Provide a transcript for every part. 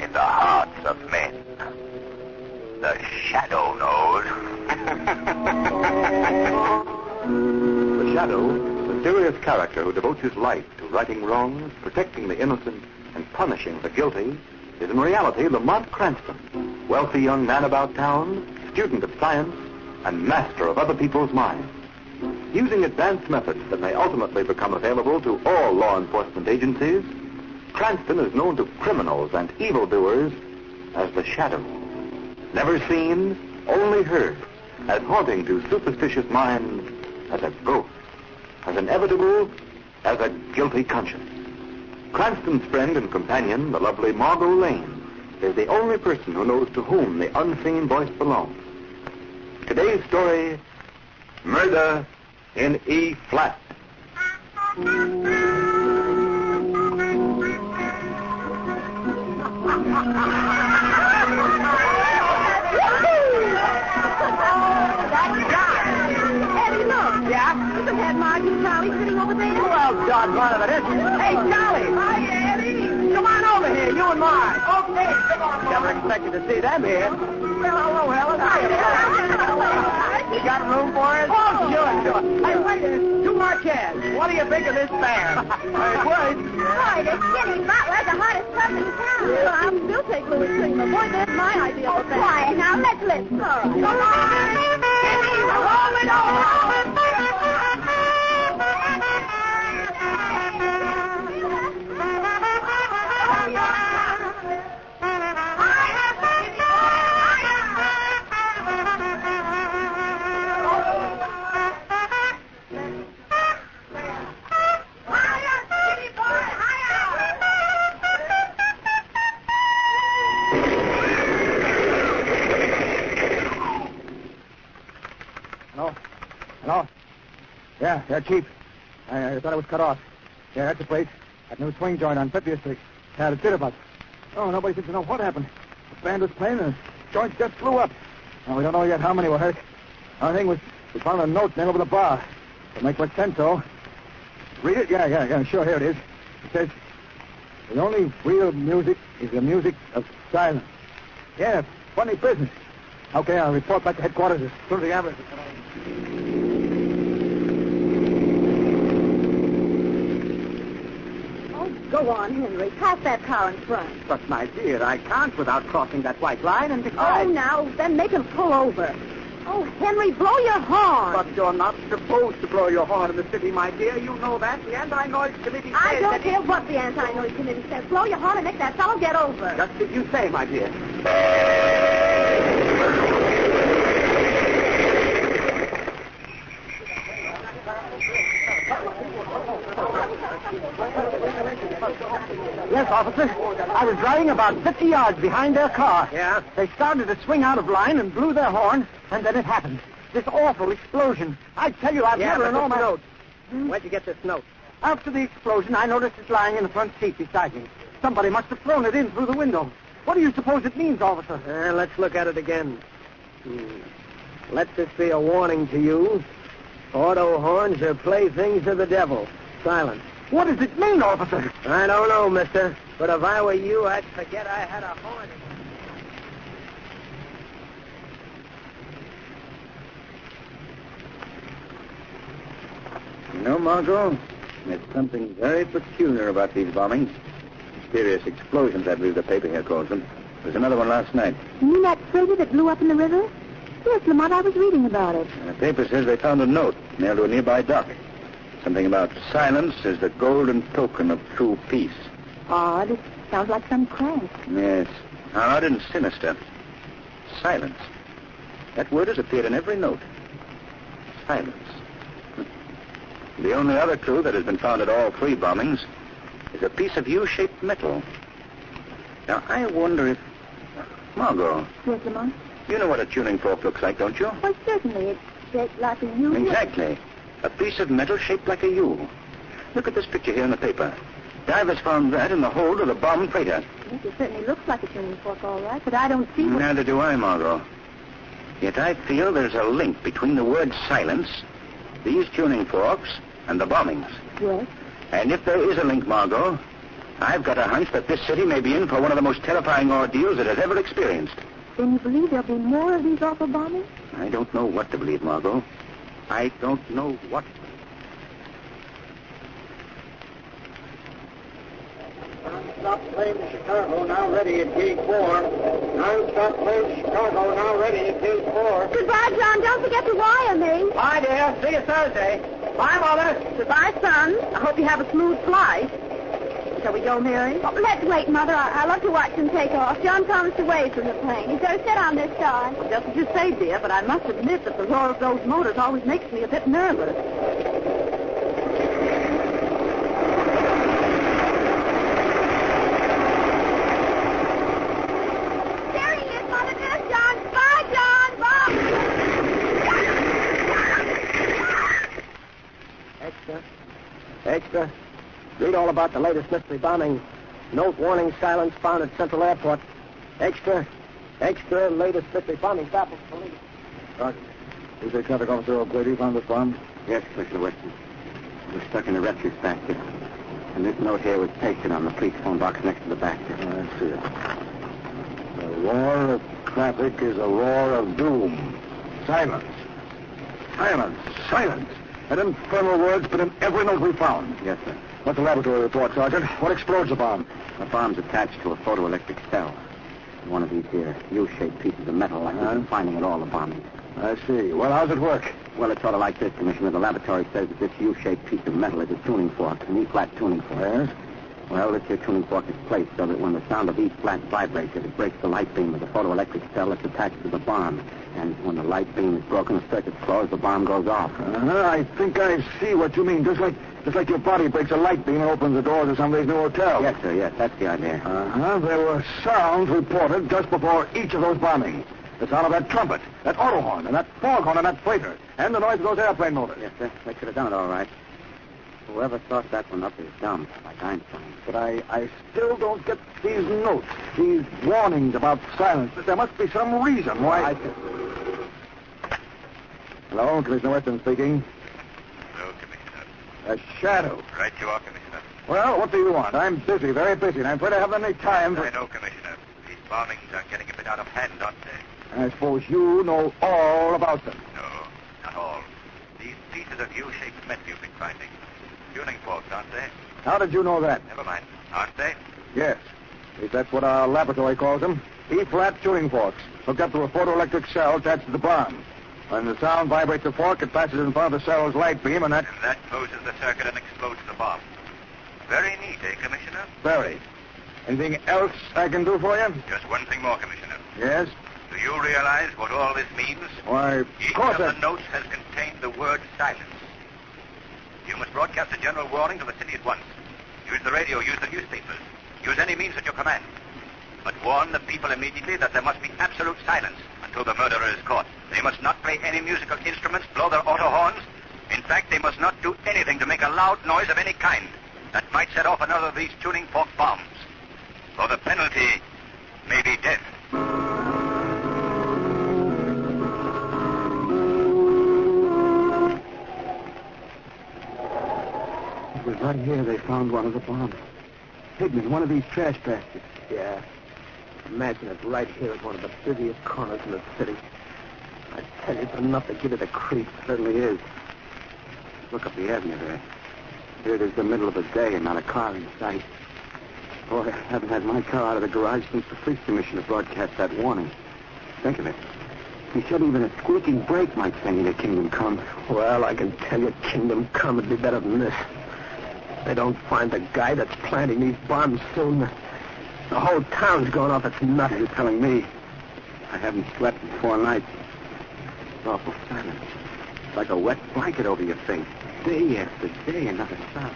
in the hearts of men. The Shadow knows. The Shadow, the mysterious character who devotes his life to righting wrongs, protecting the innocent, and punishing the guilty, is in reality Lamont Cranston, wealthy young man about town, student of science, and master of other people's minds. Using advanced methods that may ultimately become available to all law enforcement agencies, Cranston is known to criminals and evildoers as the Shadow. Never seen, only heard, as haunting to superstitious minds as a ghost, as inevitable as a guilty conscience. Cranston's friend and companion, the lovely Margot Lane, is the only person who knows to whom the unseen voice belongs. Today's story, Murder in E-Flat. Yeah? Isn't that Margie and Charlie sitting over there? Well, doggone it isn't. Hey, Charlie! Hi, Eddie! Come on over here, you and Marge. Okay, come on. Never expected to see them here. Well, hello, Helen. You got room for us? Oh, sure. Hey, wait a minute. Two more chairs. What do you think of this band? It works. Boy, this skinny butler's the hottest pup in town. Well, I'll still take Louis Sigma. Boy, that's my idea of a band. Quiet now. Let's listen. All right. Come on. Roll it over. Hello? Yeah, Chief. I thought it was cut off. Yeah, that's the place. That new swing joint on 50th Street. Yeah, the Jitterbug. Oh, nobody seems to know what happened. The band was playing and the joint just blew up. Well, we don't know yet how many were hurt. The only thing was we found a note nailed over the bar. It'll make what sense, though. Read it? Yeah, sure, here it is. It says, the only real music is the music of silence. Yeah, funny business. Okay, I'll report back to headquarters as soon as the ambulance is coming. Go on, Henry. Pass that car in front. But, my dear, I can't without crossing that white line, and besides... Oh, now, then make him pull over. Oh, Henry, blow your horn. But you're not supposed to blow your horn in the city, my dear. You know that. The Anti-Noise Committee says I don't care what the Anti-Noise Committee says. Blow your horn and make that fellow get over. Just as you say, my dear. Yes, officer. I was driving about 50 yards behind their car. Yeah? They started to swing out of line and blew their horn, and then it happened. This awful explosion. I tell you, I've never known my note. Where'd you get this note? After the explosion, I noticed it lying in the front seat beside me. Somebody must have thrown it in through the window. What do you suppose it means, officer? Let's look at it again. Let this be a warning to you. Auto horns are playthings of the devil. Silence. What does it mean, officer? I don't know, mister. But if I were you, I'd forget I had a horn. You know, Margot, there's something very peculiar about these bombings. Mysterious explosions, I believe the paper here calls them. There's another one last night. You mean that freighter that blew up in the river? Yes, Lamont, I was reading about it. And the paper says they found a note nailed to a nearby dock. Something about silence is the golden token of true peace. Odd. It sounds like some crank. Yes. Odd and sinister. Silence. That word has appeared in every note. Silence. The only other clue that has been found at all three bombings is a piece of U-shaped metal. Now, I wonder if... Margot. Yes, Lamont? You know what a tuning fork looks like, don't you? Well, certainly. It's shaped like a U. Exactly. A piece of metal shaped like a U. Look at this picture here in the paper. Divers found that in the hold of the bomb freighter. Yes, it certainly looks like a tuning fork, all right, but I don't see what... Neither do I, Margot. Yet I feel there's a link between the word silence, these tuning forks, and the bombings. Yes? And if there is a link, Margot, I've got a hunch that this city may be in for one of the most terrifying ordeals it has ever experienced. Then you believe there'll be more of these awful bombings? I don't know what to believe, Margot. I don't know what. Non-stop plane to Chicago, now ready at Gate 4. Non-stop plane to Chicago, now ready at Gate 4. Goodbye, John. Don't forget to wire me. Bye, dear. See you Thursday. Bye, Mother. Goodbye, son. I hope you have a smooth flight. Shall we go, Mary? Oh, let's wait, Mother. I love to watch them take off. John promised to wave from the plane. He's going to sit on this side. Just as you say, dear, but I must admit that the roar of those motors always makes me a bit nervous. There he is, Mother. There's John. Bye, John. Bye. Extra. Read all about the latest mystery bombing. Note warning silence found at Central Airport. Extra. Latest mystery bombing baffles police. Sergeant, is there traffic officer O'Grady found this bomb? Yes, Commissioner Weston. We're stuck in the refuse basket. And this note here was pasted on the police phone box next to the basket. I see it. The roar of traffic is a roar of doom. Silence. Silence. Silence. That infernal word's been in every note we found. Yes, sir. What's the laboratory report, Sergeant? What explodes the bomb? The bomb's attached to a photoelectric cell. One of these here U-shaped pieces of metal like we've been finding at all the bombings. I see. Well, how's it work? Well, it's sort of like this, Commissioner. The laboratory says that this U-shaped piece of metal is a tuning fork, an E-flat tuning fork. Yes? Well, this here tuning fork is placed so that when the sound of E-flat vibrates, it breaks the light beam of the photoelectric cell that's attached to the bomb. And when the light beam is broken, the circuit's closed, the bomb goes off. I think I see what you mean. Just like your body breaks a light beam and opens the doors of somebody's new hotel. Yes, sir, yes. That's the idea. There were sounds reported just before each of those bombings. The sound of that trumpet, that auto horn, and that foghorn, and that freighter, and the noise of those airplane motors. Yes, sir. They could have done it all right. Whoever thought that one up is dumb, like Einstein. But I still don't get these notes, these warnings about silence. There must be some reason why... Hello, Commissioner Weston speaking. Hello, Commissioner. A shadow. Right you are, Commissioner. Well, what do you want? I'm busy, very busy, and I'm afraid I haven't any time for... I know, Commissioner. These bombings are getting a bit out of hand, aren't they? I suppose you know all about them. No, not all. These pieces of U-shaped metal you've been finding. Tuning forks, aren't they? How did you know that? Never mind. Aren't they? Yes. At least that's what our laboratory calls them. E-flat tuning forks, hooked up to a photoelectric cell attached to the bomb. When the sound vibrates the fork, it passes in front of the cell's light beam, and that... And that closes the circuit and explodes the bomb. Very neat, eh, Commissioner? Very. Anything else I can do for you? Just one thing more, Commissioner. Yes? Do you realize what all this means? Why, of Each course of the notes has contained the word silence. You must broadcast a general warning to the city at once. Use the radio, use the newspapers. Use any means at your command. But warn the people immediately that there must be absolute silence until the murderer is caught. They must not play any musical instruments, blow their auto horns. In fact, they must not do anything to make a loud noise of any kind that might set off another of these tuning fork bombs. For the penalty may be death. It was right here they found one of the bombs. Hidden in one of these trash baskets. Yeah. Imagine it right here at one of the busiest corners in the city. I tell you, it's enough to give it a creep. Certainly is. Look up the avenue there. Here it is the middle of the day and not a car in sight. Boy, I haven't had my car out of the garage since the police commissioner broadcast that warning. Think of it. He said even a squeaking brake might send you to Kingdom Come. Well, I can tell you, Kingdom Come would be better than this. If they don't find the guy that's planting these bombs soon, the whole town's going off its nuts. You're telling me. I haven't slept in 4 nights. It's awful silence. It's like a wet blanket over your face. Day after day, and not a sound.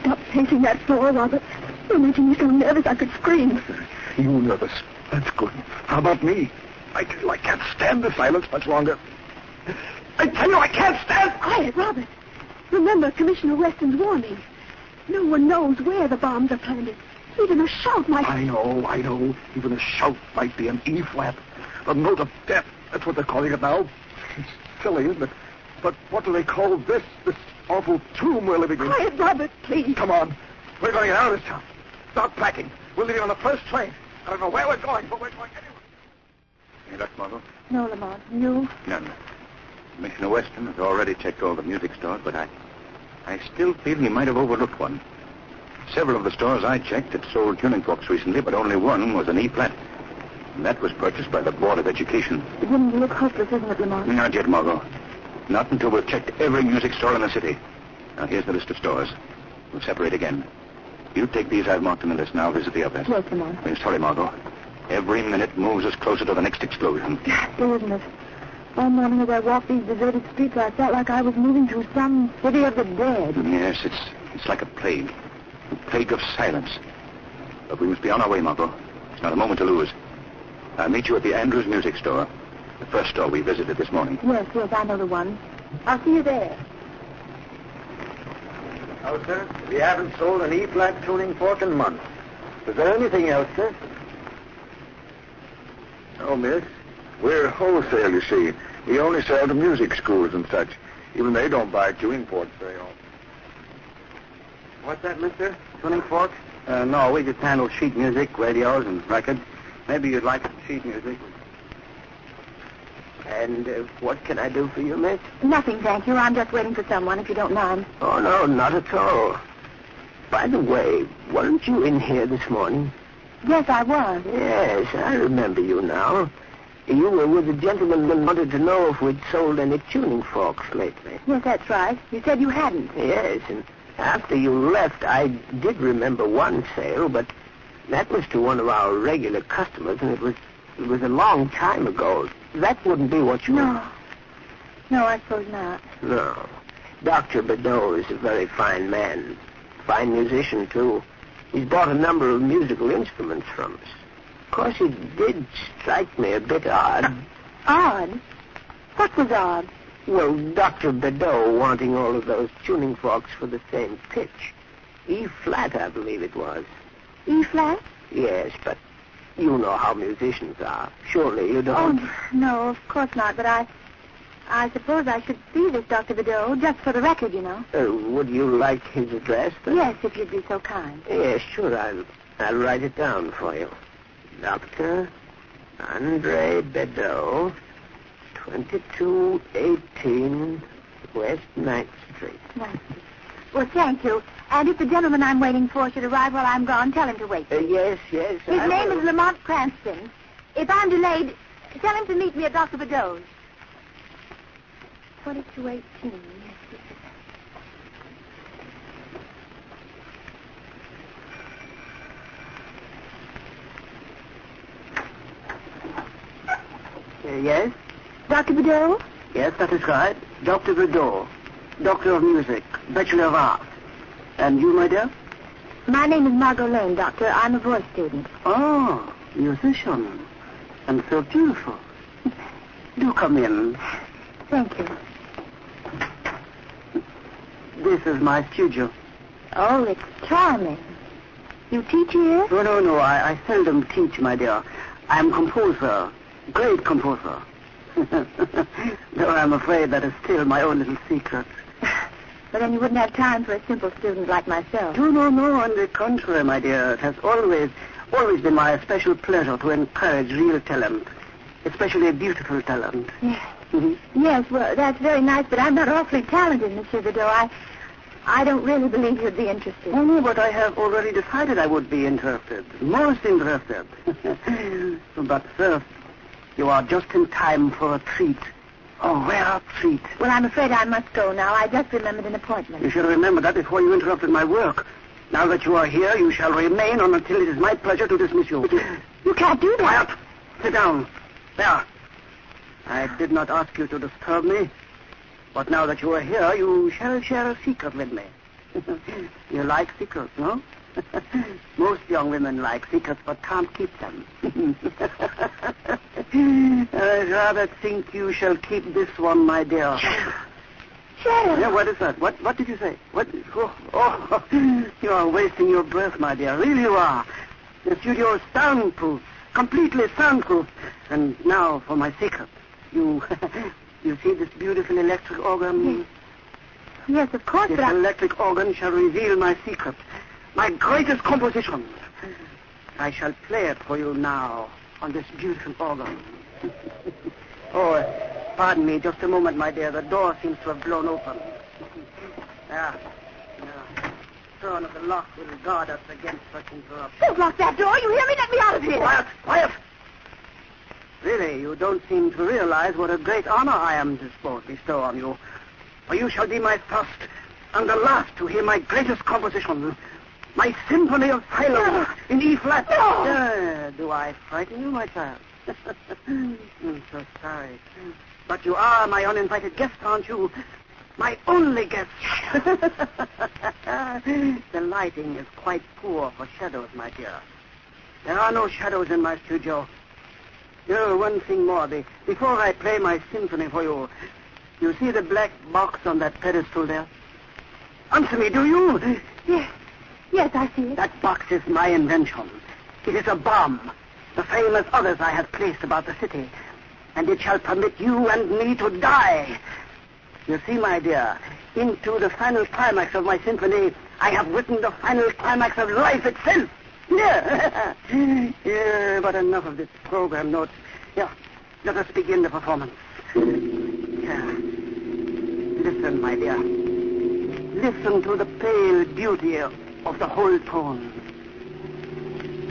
Stop pacing that floor, Robert. You're making me so nervous I could scream. You nervous. That's good. How about me? I can't stand the silence much longer. I tell you, I can't stand... Quiet, Robert. Remember Commissioner Weston's warning. No one knows where the bombs are planted. Even a shout might... I know. Even a shout might be an E-flat. A note of death. That's what they're calling it now. It's silly, isn't it? But what do they call this awful tomb we're living in? Quiet, Robert, please. Come on. We're going to get out of this town. Start packing. We'll leave on the first train. I don't know where we're going, but we're going anywhere. Any luck, Margot? No, Lamont. You? None. Commissioner Weston has already checked all the music stores, but I still feel he might have overlooked one. Several of the stores I checked had sold tuning forks recently, but only one was an E-flat. And that was purchased by the Board of Education. Beginning to look hopeless, isn't it, Lamont? Not yet, Margot. Not until we've checked every music store in the city. Now, here's the list of stores. We'll separate again. You take these I've marked on the list now. Visit the others. Yes, Lamont. I'm sorry, Margot. Every minute moves us closer to the next explosion. Ghastly, isn't it? One morning as I walked these deserted streets, I felt like I was moving through some city of the dead. Yes, it's like a plague. A plague of silence. But we must be on our way, Margot. It's not a moment to lose. I'll meet you at the Andrews Music Store. The first store we visited this morning. Yes, I know the one. I'll see you there. Oh, sir, we haven't sold an E-flat tuning fork in months. Is there anything else, sir? Oh, miss. We're wholesale, you see. We only sell to music schools and such. Even they don't buy tuning forks very often. What's that, mister? Tuning forks? No, we just handle sheet music, radios, and records. Maybe you'd like some sheet music. And what can I do for you, miss? Nothing, thank you. I'm just waiting for someone, if you don't mind. Oh, no, not at all. By the way, weren't you in here this morning? Yes, I was. Yes, I remember you now. You were with a gentleman who wanted to know if we'd sold any tuning forks lately. Yes, that's right. You said you hadn't. Yes, and after you left, I did remember one sale, but that was to one of our regular customers, and it was a long time ago. That wouldn't be what you... No. No, I suppose not. No. Dr. Bedeau is a very fine man. Fine musician, too. He's bought a number of musical instruments from us. Of course, it did strike me a bit odd. Odd? What was odd? Well, Dr. Bedeau wanting all of those tuning forks for the same pitch. E-flat, I believe it was. E-flat? Yes, but you know how musicians are. Surely you don't... Oh, no, of course not, but I suppose I should see this Dr. Bedeau, just for the record, you know. Would you like his address, then? Yes, if you'd be so kind. Yes, sure, I'll write it down for you. Dr. Andre Bedeau, 2218 West 9th Street. Right. Well, thank you. And if the gentleman I'm waiting for should arrive while I'm gone, tell him to wait. Yes. His name is Lamont Cranston. If I'm delayed, tell him to meet me at Dr. Bedeau's. 2218. Yes? Dr. Bedeau? Yes, that is right. Dr. Bedeau, Doctor of Music, Bachelor of Arts. And you, my dear? My name is Margot Lane, Doctor. I'm a voice student. Oh, musician. And so beautiful. Do come in. Thank you. This is my studio. Oh, it's charming. You teach here? No. I seldom teach, my dear. I'm composer. Great composer. Though I'm afraid that is still my own little secret. But then you wouldn't have time for a simple student like myself. No. On the contrary, my dear. It has always been my special pleasure to encourage real talent. Especially beautiful talent. Yes. Yes, well, that's very nice, but I'm not awfully talented, Monsieur Bedeau. I don't really believe you'd be interested. Oh, no, but I have already decided I would be interested. Most interested. But first, you are just in time for a treat. A rare treat. Well, I'm afraid I must go now. I just remembered an appointment. You should remember that before you interrupted my work. Now that you are here, you shall remain on until it is my pleasure to dismiss you. You can't do that. Quiet. Sit down. There. I did not ask you to disturb me. But now that you are here, you shall share a secret with me. You like secrets, no? Most young women like secrets, but can't keep them. I'd rather think you shall keep this one, my dear. Sheriff. Yeah, what is that? What did you say? What? Oh, you are wasting your breath, my dear. Really you are. The studio is soundproof, completely soundproof. And now for my secret. You see this beautiful electric organ? Yes, of course, This but electric organ shall reveal my secret. my greatest composition. I shall play it for you now on this beautiful organ. Oh, pardon me, just a moment, my dear. The door seems to have blown open. Yeah. Turn of the lock will guard us against such interruption. Don't lock that door. You hear me? Let me out of here. Quiet, quiet. Really, you don't seem to realize what a great honor I am disposed to bestow on you. For you shall be my first and the last to hear my greatest composition, my Symphony of Silence in E flat. No. Do I frighten you, my child? I'm so sorry. But you are my uninvited guest, aren't you? My only guest. The lighting is quite poor for shadows, my dear. There are no shadows in my studio. Oh, one thing more. Before I play my symphony for you, you see the black box on that pedestal there? Answer me, do you? Yes, I see it. That box is my invention. It is a bomb, the same as others I have placed about the city. And it shall permit you and me to die. You see, my dear, into the final climax of my symphony, I have written the final climax of life itself. Yeah. Yeah, but enough of this program notes. Yeah, let us begin the performance. Yeah. Listen, my dear. Listen to the pale beauty of the whole tone.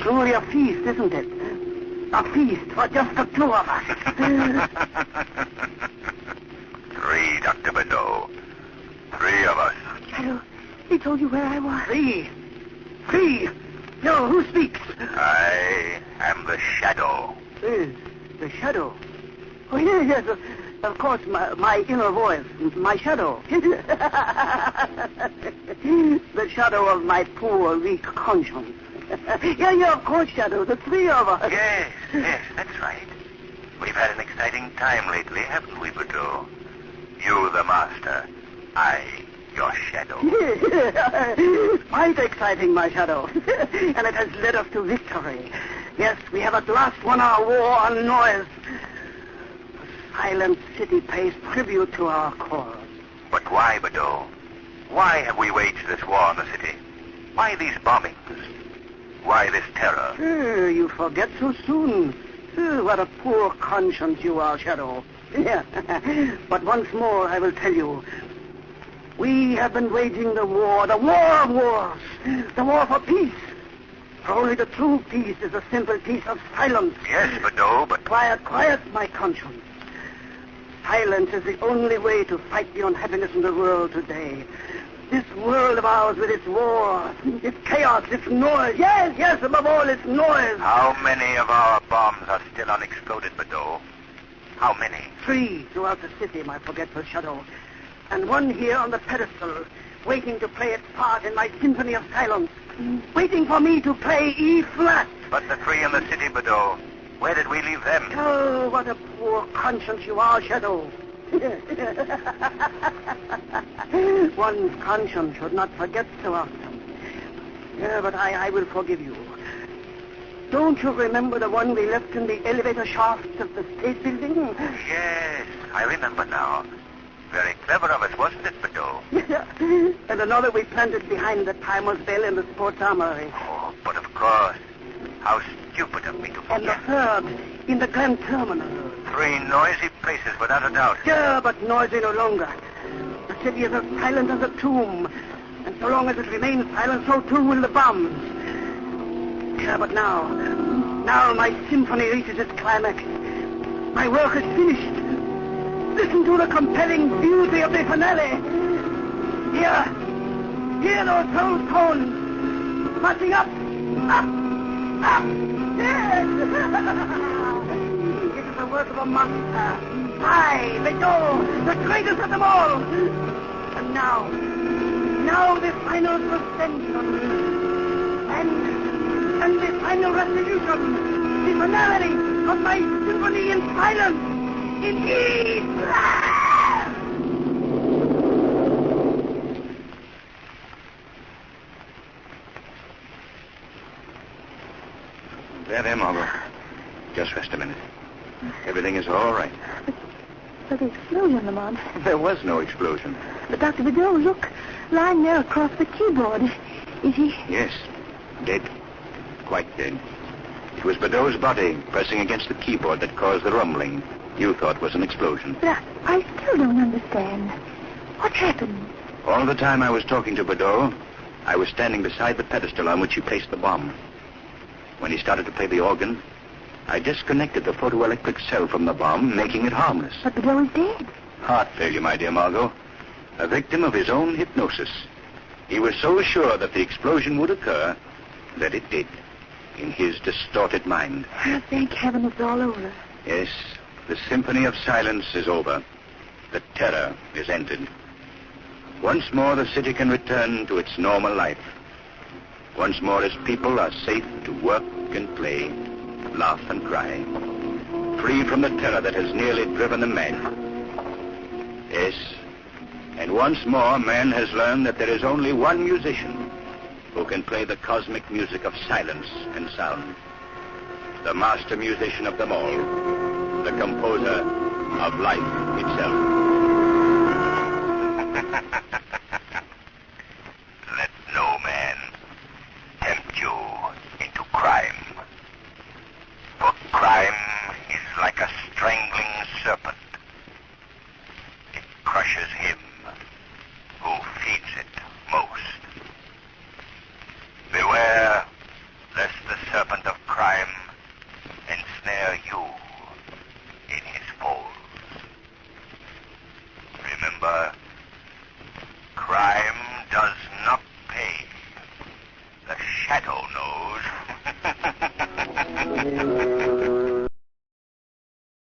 Truly a feast, isn't it? A feast for just the two of us. 3, Dr. Badeau. 3 of us. Shadow, he told you where I was. 3. No, who speaks? I am the Shadow. The shadow. Oh, yes, of course, my inner voice, my shadow. The shadow of my poor, weak conscience. Yeah, of course, Shadow, the 3 of us. Yes, that's right. We've had an exciting time lately, haven't we, Badeau? You, the master. I, your shadow. Quite exciting, my shadow. And it has led us to victory. Yes, we have at last won our war on noise. The silent city pays tribute to our cause. But why, Badeau? Why have we waged this war on the city? Why these bombings? Why this terror? You forget so soon. What a poor conscience you are, Shadow. Yeah. But once more, I will tell you. We have been waging the war of wars, the war for peace. For only the true peace is a simple peace of silence. Yes, Badeau, but... Quiet, my conscience. Silence is the only way to fight the unhappiness in the world today. This world of ours with its war, its chaos, its noise. Yes, above all, its noise. How many of our bombs are still unexploded, Badeau? How many? 3 throughout the city, my forgetful shadow. And 1 here on the pedestal, waiting to play its part in my Symphony of Silence. Waiting for me to play E flat. But the 3 in the city, Badeau, where did we leave them? Oh, what a poor conscience you are, Shadow. One's conscience should not forget so often. Yeah, but I will forgive you. Don't you remember the one we left in the elevator shafts of the State Building? Yes, I remember now. Very clever of us, wasn't it, Badeau? Yeah. And another we planted behind the Timer's Bell in the Sports Armory. Oh, but of course. How stupid of me to And the forget. 3rd in the Grand Terminal. 3 noisy places, without a doubt. Yeah, but noisy no longer. The city is as silent as a tomb. And so long as it remains silent, so too will the bombs. Yeah, but now my symphony reaches its climax. My work is finished. Listen to the compelling beauty of the finale. Hear those whole tones marching up. Yes. It is the work of a master. I, Badeau, the greatest of them all. And now the final suspension. And the final resolution. The finality of my symphony in silence. In E flat. There, Margot. Just rest a minute. Everything is all right. But the explosion, Lamont. There was no explosion. But Dr. Badeau, look. Lying there across the keyboard. Is he? Yes, dead. Quite dead. It was Badeau's body pressing against the keyboard that caused the rumbling you thought was an explosion. But I still don't understand. What happened? All the time I was talking to Badeau, I was standing beside the pedestal on which he placed the bomb. When he started to play the organ, I disconnected the photoelectric cell from the bomb, making it harmless. But Badeau is dead. Heart failure, my dear Margot. A victim of his own hypnosis. He was so sure that the explosion would occur that it did, in his distorted mind. Oh, thank heaven it's all over. Yes, the symphony of silence is over. The terror is ended. Once more the city can return to its normal life. Once more its people are safe to work and play, laugh and cry, free from the terror that has nearly driven them mad. Yes, and once more man has learned that there is only one musician who can play the cosmic music of silence and sound. The master musician of them all, the composer of life itself.